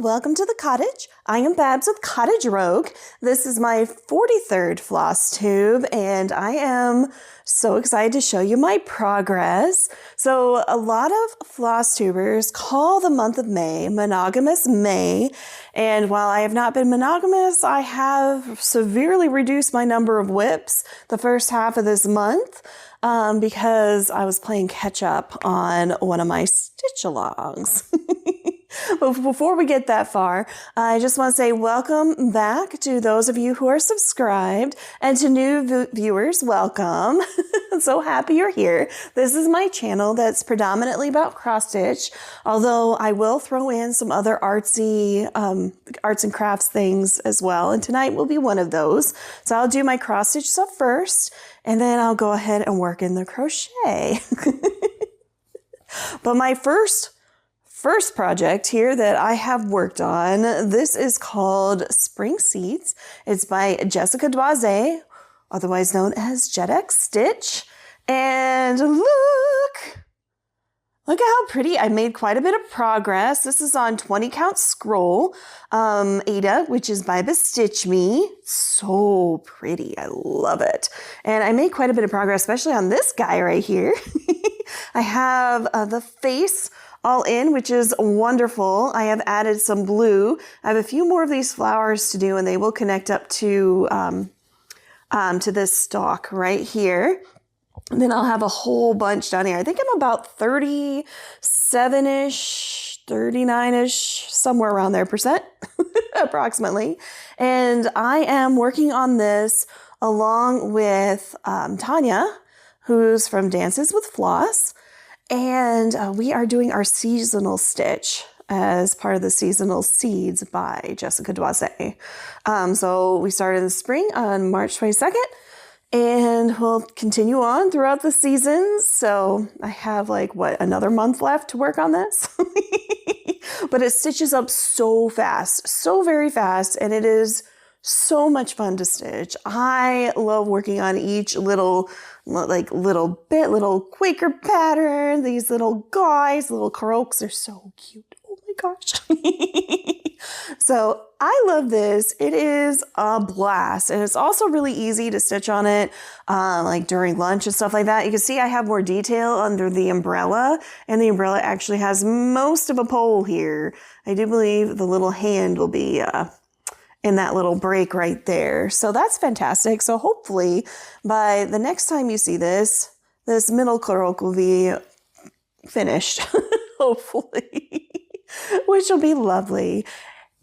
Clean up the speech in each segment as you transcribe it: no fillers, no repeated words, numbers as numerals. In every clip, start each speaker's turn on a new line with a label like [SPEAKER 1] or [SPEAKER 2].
[SPEAKER 1] welcome to the cottage. I am Babs with Cottage Rogue. This is my 43rd floss tube, and I am so excited to show you my progress. So a lot of floss tubers call the month of May monogamous May, and while I have not been monogamous, I have severely reduced my number of whips the first half of this month because I was playing catch up on one of my stitch alongs. But before we get that far, I just want to say welcome back to those of you who are subscribed, and to new viewers, welcome. I'm so happy you're here. This is my channel that's predominantly about cross stitch, although I will throw in some other artsy arts and crafts things as well, and tonight will be one of those. So I'll do my cross stitch stuff first, and then I'll go ahead and work in the crochet. But my first project here that I have worked on, this is called Spring Seeds. It's by Jessica Doize, otherwise known as JedXStitch. And look at how pretty. I made quite a bit of progress. This is on 20 count scroll, Ada, which is by BeStitchMe. So pretty. I love it. And I made quite a bit of progress, especially on this guy right here. I have the face all in, which is wonderful. I have added some blue. I have a few more of these flowers to do, and they will connect up to this stalk right here. And then I'll have a whole bunch down here. I think I'm about 37-ish, 39-ish, somewhere around there percent, approximately. And I am working on this along with Tanya, who's from Dances with Floss. And we are doing our seasonal stitch as part of the Seasonal Seeds by Jessica Doize. So we started in the spring on March 22nd, and we'll continue on throughout the seasons. So I have another month left to work on this. But it stitches up so fast, so very fast, and it is so much fun to stitch. I love working on each little Quaker pattern. These little guys, little croaks are so cute. Oh my gosh. So I love this. It is a blast, and it's also really easy to stitch on it during lunch and stuff like that. You can see I have more detail under the umbrella, and the umbrella actually has most of a pole here. I do believe the little hand will be in that little break right there. So that's fantastic. So hopefully by the next time you see this middle croak will be finished, hopefully, which will be lovely.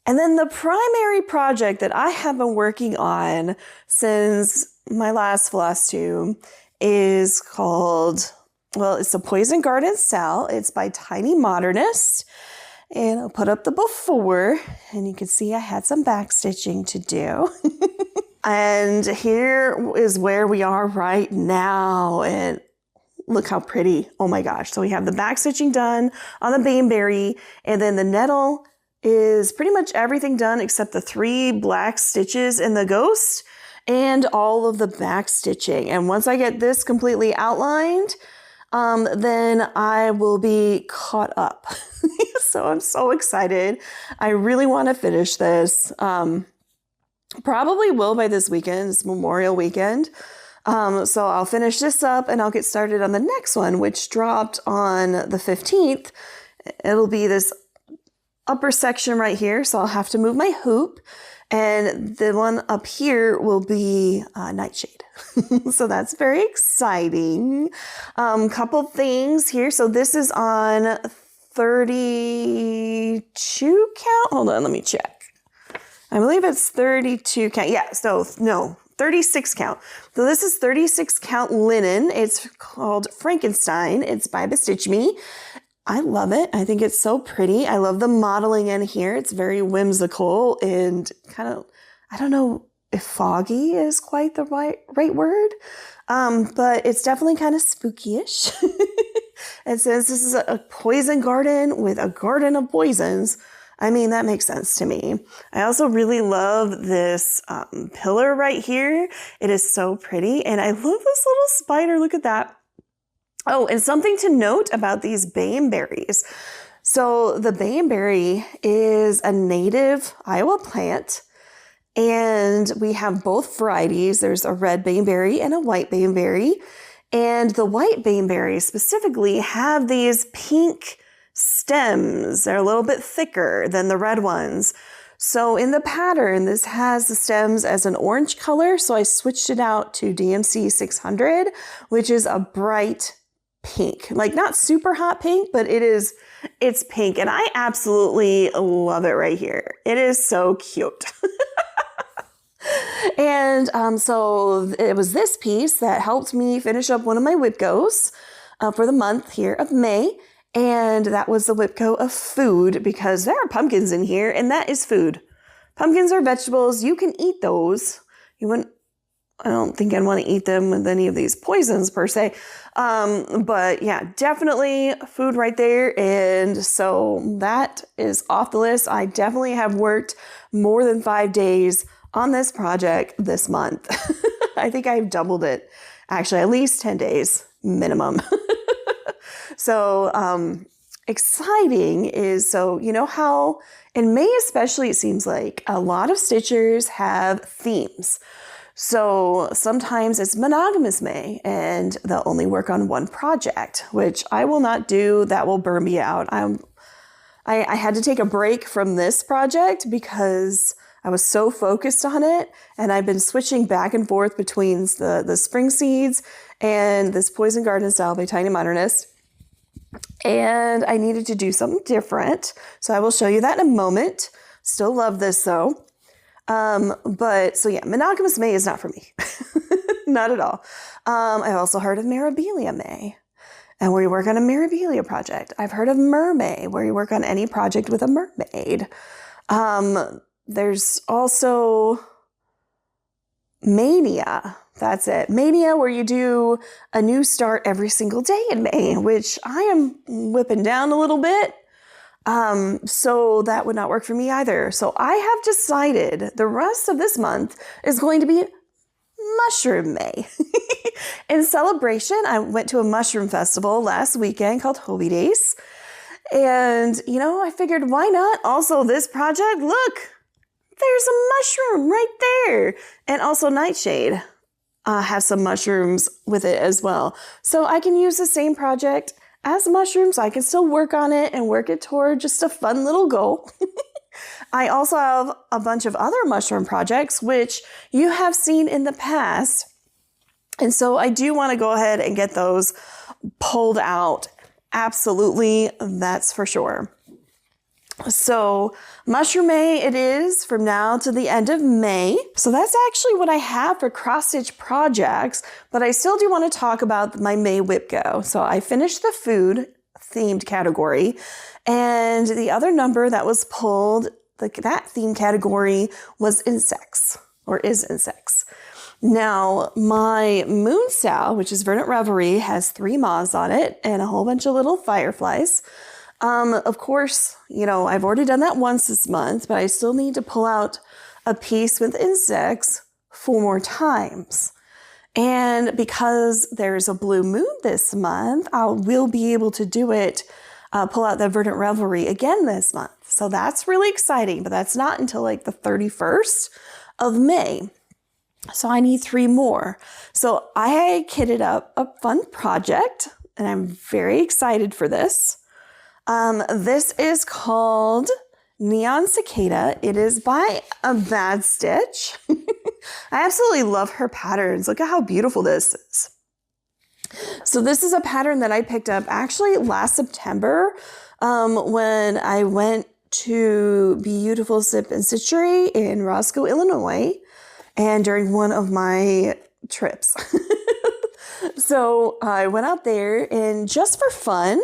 [SPEAKER 1] And then the primary project that I have been working on since my last floss tube is called, it's a Poison Garden Cell. It's by TinyModernist. And I'll put up the before, and you can see I had some back stitching to do. And here is where we are right now. And look how pretty. Oh my gosh. So we have the back stitching done on the baneberry, and then the nettle is pretty much everything done except the 3 black stitches in the ghost and all of the back stitching. And once I get this completely outlined, then I will be caught up. So I'm so excited. I really want to finish this. Probably will by this weekend. It's Memorial Weekend. So I'll finish this up, and I'll get started on the next one, which dropped on the 15th. It'll be this upper section right here. So I'll have to move my hoop. And the one up here will be Nightshade. So that's very exciting. Couple things here. So this is on 32 count. Hold on, let me check. I believe it's 32 count. Yeah, so no, 36 count. So this is 36 count linen. It's called Frankenstein. It's by BeStitchMe. I love it. I think it's so pretty. I love the modeling in here. It's very whimsical and kind of, I don't know if foggy is quite the right word, but it's definitely kind of spooky-ish. And since this is a poison garden with a garden of poisons, I mean, that makes sense to me. I also really love this pillar right here. It is so pretty, and I love this little spider. Look at that. Oh, and something to note about these baneberries. So the bayberry is a native Iowa plant, and we have both varieties. There's a red bayberry and a white bayberry. And the white bayberries specifically have these pink stems. They're a little bit thicker than the red ones. So in the pattern, this has the stems as an orange color. So I switched it out to DMC 600, which is a bright pink, like not super hot pink, but it's pink. And I absolutely love it right here. It is so cute. And so it was this piece that helped me finish up one of my whip goes for the month here of May. And that was the whip go of food, because there are pumpkins in here, and that is food. Pumpkins are vegetables. You can eat those. I don't think I'd want to eat them with any of these poisons per se. But yeah, definitely food right there. And so that is off the list. I definitely have worked more than 5 days on this project this month. I think I've doubled it. Actually, at least 10 days minimum. So exciting is, so you know how in May especially, it seems like a lot of stitchers have themes. So sometimes it's monogamous May and they'll only work on one project, which I will not do. That will burn me out. I had to take a break from this project because I was so focused on it, and I've been switching back and forth between the spring seeds and this Poison Garden style by TinyModernist. And I needed to do something different. So I will show you that in a moment. Still love this though. But so yeah, monogamous May is not for me. Not at all. I've also heard of Mirabilia May, and where you work on a Mirabilia project. I've heard of Mermaid, where you work on any project with a mermaid. There's also Mania. That's it. Mania, where you do a new start every single day in May, which I am whipping down a little bit. So that would not work for me either. So I have decided the rest of this month is going to be Mushroom May. In celebration, I went to a mushroom festival last weekend called Hobie Days. And, I figured why not? Also, this project, look, there's a mushroom right there. And also Nightshade has some mushrooms with it as well. So I can use the same project as mushrooms. I can still work on it and work it toward just a fun little goal. I also have a bunch of other mushroom projects, which you have seen in the past. And so I do want to go ahead and get those pulled out. Absolutely, that's for sure. So Mushroom May it is from now to the end of May. So that's actually what I have for cross stitch projects, but I still do want to talk about my May whip go. So I finished the food themed category, and the other number that was pulled, that theme category was insects, or is insects. Now my moon style, which is Verdant Reverie, has 3 moths on it and a whole bunch of little fireflies. Of course, I've already done that once this month, but I still need to pull out a piece with insects 4 more times. And because there's a blue moon this month, I will be able to do it, pull out the Verdant Reverie again this month. So that's really exciting, but that's not until like the 31st of May. So I need 3 more. So I kitted up a fun project, and I'm very excited for this. This is called Neon Cicada. It is by a Bad Stitch. I absolutely love her patterns. Look at how beautiful this is. So this is a pattern that I picked up actually last September when I went to Youtiful Sip Stitchery in Roscoe, Illinois, and during one of my trips. So I went out there, and just for fun,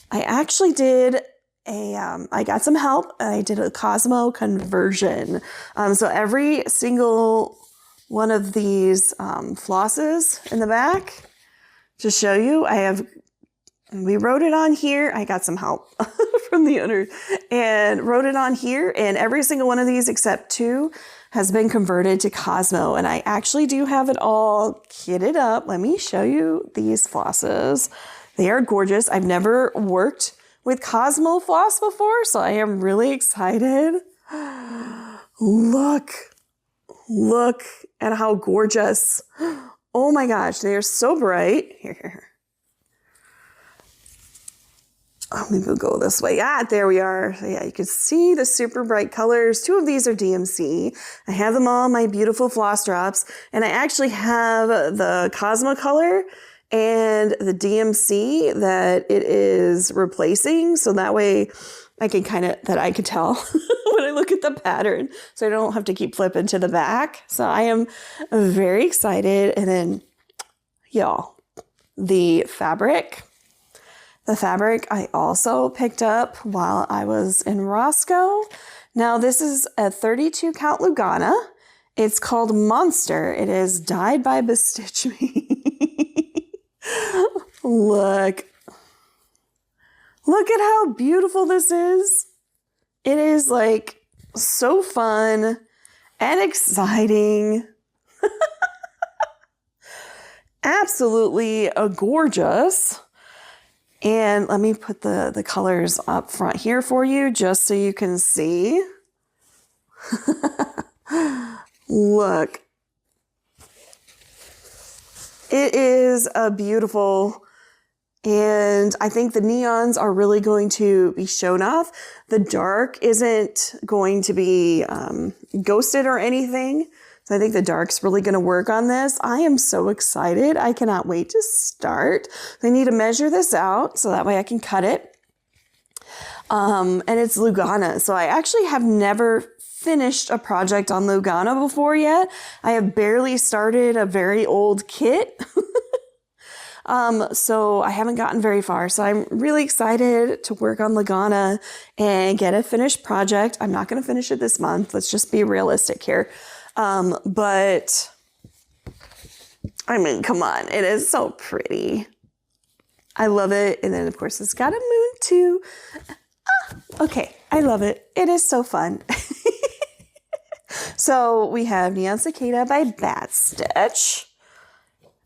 [SPEAKER 1] I actually did I got some help. I did a Cosmo conversion. So every single one of these flosses in the back, to show you, we wrote it on here. I got some help from the owner and wrote it on here. And every single one of these except 2 has been converted to Cosmo. And I actually do have it all kitted up. Let me show you these flosses. They are gorgeous. I've never worked with Cosmo Floss before, so I am really excited. Look at how gorgeous. Oh my gosh, they are so bright. Here. Let me go this way. There we are. So yeah, you can see the super bright colors. 2 of these are DMC. I have them all in my beautiful floss drops. And I actually have the Cosmo color and the DMC that it is replacing. So that way I can I can tell when I look at the pattern. So I don't have to keep flipping to the back. So I am very excited. And then, y'all, the fabric. The fabric I also picked up while I was in Roscoe. Now this is a 32 count Lugana. It's called Monster. It is dyed by BeStitchMe. Look at how beautiful this is. It is like so fun and exciting. Absolutely gorgeous. And let me put the colors up front here for you just so you can see. Look. It is a beautiful, and I think the neons are really going to be shown off. The dark isn't going to be ghosted or anything. So I think the dark's really going to work on this. I am so excited. I cannot wait to start. I need to measure this out so that way I can cut it. And it's Lugana. So I actually have never finished a project on Lugana before yet. I have barely started a very old kit. So I haven't gotten very far. So I'm really excited to work on Lugana and get a finished project. I'm not going to finish it this month. Let's just be realistic here. But I mean, come on, it is so pretty. I love it. And then of course it's got a moon too. Okay. I love it. It is so fun. So we have Neon Cicada by BeStitch,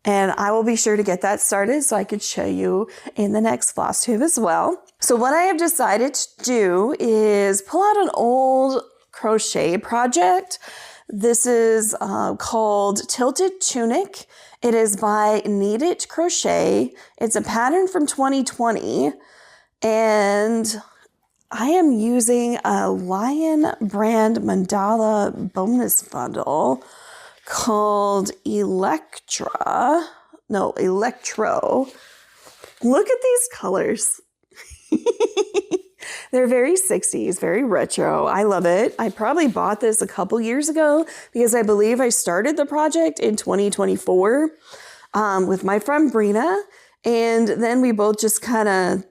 [SPEAKER 1] and I will be sure to get that started so I could show you in the next floss tube as well. So what I have decided to do is pull out an old crochet project. This is called Tilted Tunic. It is by Kneaded Crochet. It's a pattern from 2020. And I am using a Lion brand Mandala bonus bundle called Electro. Look at these colors. They're very 60s, very retro. I love it. I probably bought this a couple years ago because I believe I started the project in 2024 with my friend Brina. And then we both just kind of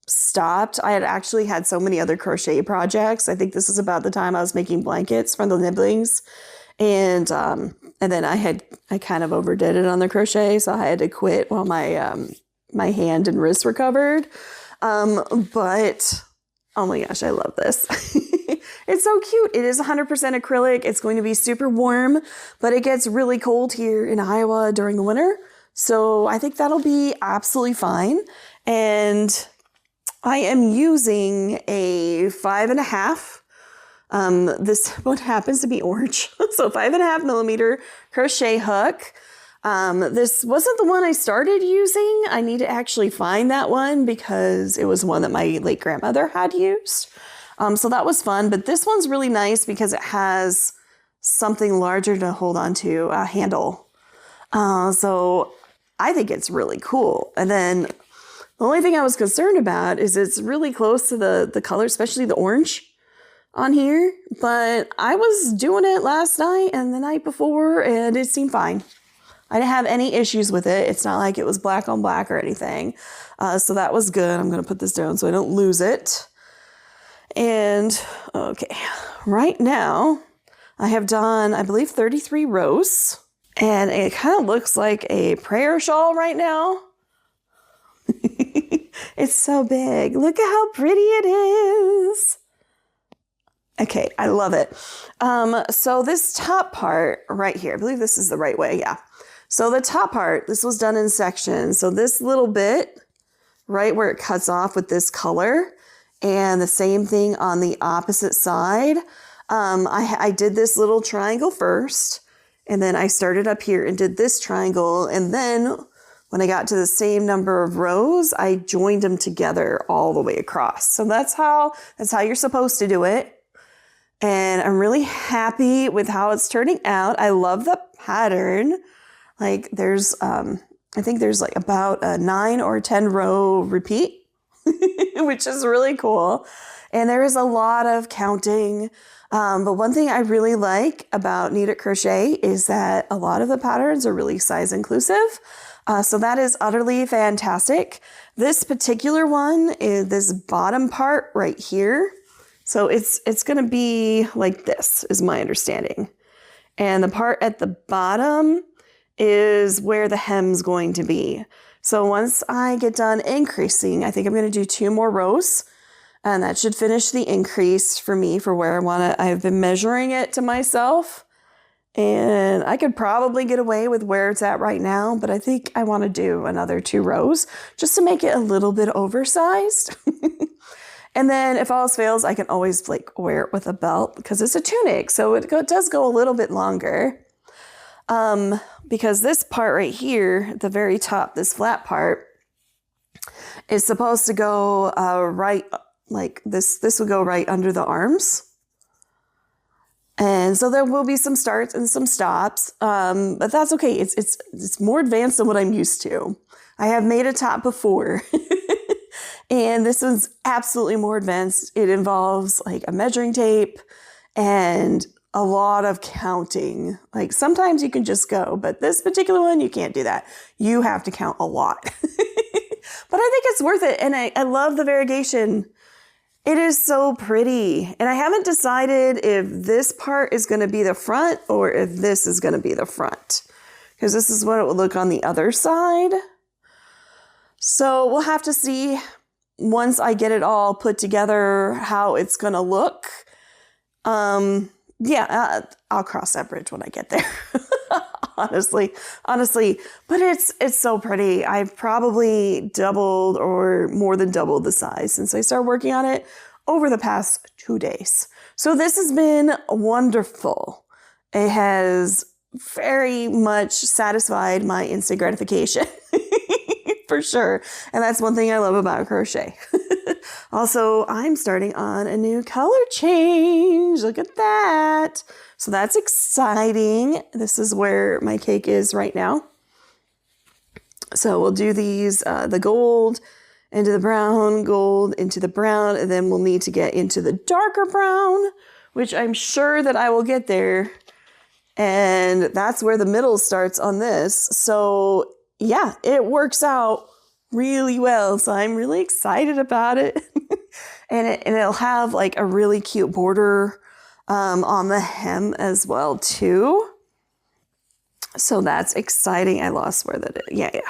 [SPEAKER 1] stopped. I had actually had so many other crochet projects. I think this is about the time I was making blankets from the nibblings. And then I kind of overdid it on the crochet. So I had to quit while my hand and wrist recovered. But oh my gosh, I love this. It's so cute. It is 100% acrylic. It's going to be super warm, but it gets really cold here in Iowa during the winter. So I think that'll be absolutely fine. And I am using a 5.5. This one happens to be orange. So 5.5 millimeter crochet hook. This wasn't the one I started using. I need to actually find that one because it was one that my late grandmother had used. So that was fun, but this one's really nice because it has something larger to hold on to, a handle. So I think it's really cool. And then the only thing I was concerned about is it's really close to the color, especially the orange on here. But I was doing it last night and the night before, and it seemed fine. I didn't have any issues with it. It's not like it was black on black or anything. So that was good. I'm going to put this down so I don't lose it. And okay, right now I have done, I believe, 33 rows. And it kind of looks like a prayer shawl right now. It's so big. Look at how pretty it is. Okay, I love it. So this top part right here, I believe this is the right way. Yeah. So the top part, this was done in sections. So this little bit right where it cuts off with this color. And the same thing on the opposite side. I did this little triangle first, and then I started up here and did this triangle. And then when I got to the same number of rows, I joined them together all the way across. So that's how you're supposed to do it. And I'm really happy with how it's turning out. I love the pattern. Like there's, I think there's like about a 9 or 10 row repeat, which is really cool. And there is a lot of counting. But one thing I really like about Knit Crochet is that a lot of the patterns are really size inclusive. So that is utterly fantastic. This particular one is this bottom part right here. So it's going to be like this is my understanding. And the part at the bottom is where the hem's going to be. So once I get done increasing, I think I'm going to do 2 more rows, and that should finish the increase for me for where I want it. I've been measuring it to myself, and I could probably get away with where it's at right now, but I think I want to do another 2 rows just to make it a little bit oversized. And then if all else fails, I can always like wear it with a belt because it's a tunic. So it does go a little bit longer. Because this part right here, at the very top, this flat part is supposed to go right like this. This would go right under the arms. And so there will be some starts and some stops. But that's okay. It's more advanced than what I'm used to. I have made a top before. And this is absolutely more advanced. It involves like a measuring tape and a lot of counting. Like sometimes you can just go, but this particular one, you can't do that. You have to count a lot. But I think it's worth it. And I love the variegation. It is so pretty. And I haven't decided if this part is going to be the front or if this is going to be the front, because this is what it would look on the other side. So we'll have to see once I get it all put together how it's going to look. Yeah, I'll cross that bridge when I get there. honestly, but it's so pretty. I've probably doubled or more than doubled the size since I started working on it over the past 2 days. So this has been wonderful. It has very much satisfied my instant gratification. For sure. And that's one thing I love about crochet. Also, I'm starting on a new color change. Look at that. So that's exciting. This is where my cake is right now. So we'll do these, the gold into the brown, gold into the brown, and then we'll need to get into the darker brown, which I'm sure that I will get there. And that's where the middle starts on this. So yeah, it works out really well. So I'm really excited about it. and it'll have like a really cute border on the hem as well too. So that's exciting. I lost where that is. Yeah.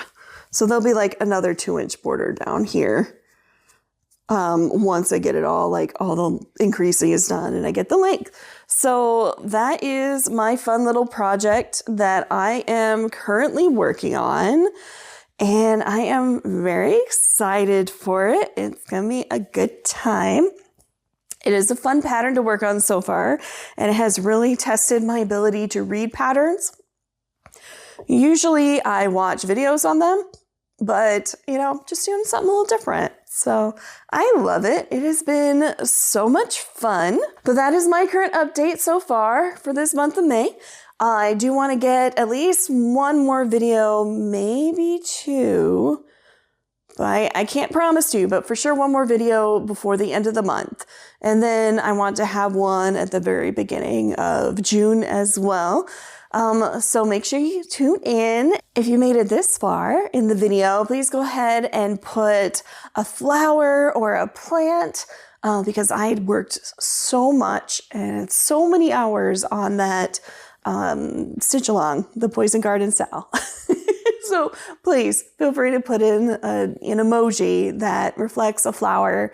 [SPEAKER 1] So there'll be like another 2-inch border down here. Once I get it all, like all the increasing is done and I get the length. So that is my fun little project that I am currently working on. And I am very excited for it. It's going to be a good time. It is a fun pattern to work on so far. And it has really tested my ability to read patterns. Usually I watch videos on them, but just doing something a little different. So I love it. It has been so much fun. But that is my current update so far for this month of May. I do want to get at least 1 more video, maybe 2. I can't promise you, but for sure 1 more video before the end of the month. And then I want to have one at the very beginning of June as well. So make sure you tune in. If you made it this far in the video, please go ahead and put a flower or a plant because I had worked so much and so many hours on that stitch along, the Poison Garden style. So please feel free to put in an emoji that reflects a flower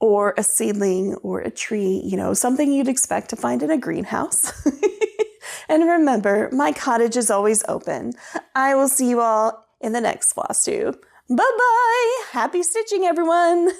[SPEAKER 1] or a seedling or a tree, something you'd expect to find in a greenhouse. And remember, my cottage is always open. I will see you all in the next Flosstube. Bye-bye. Happy stitching, everyone.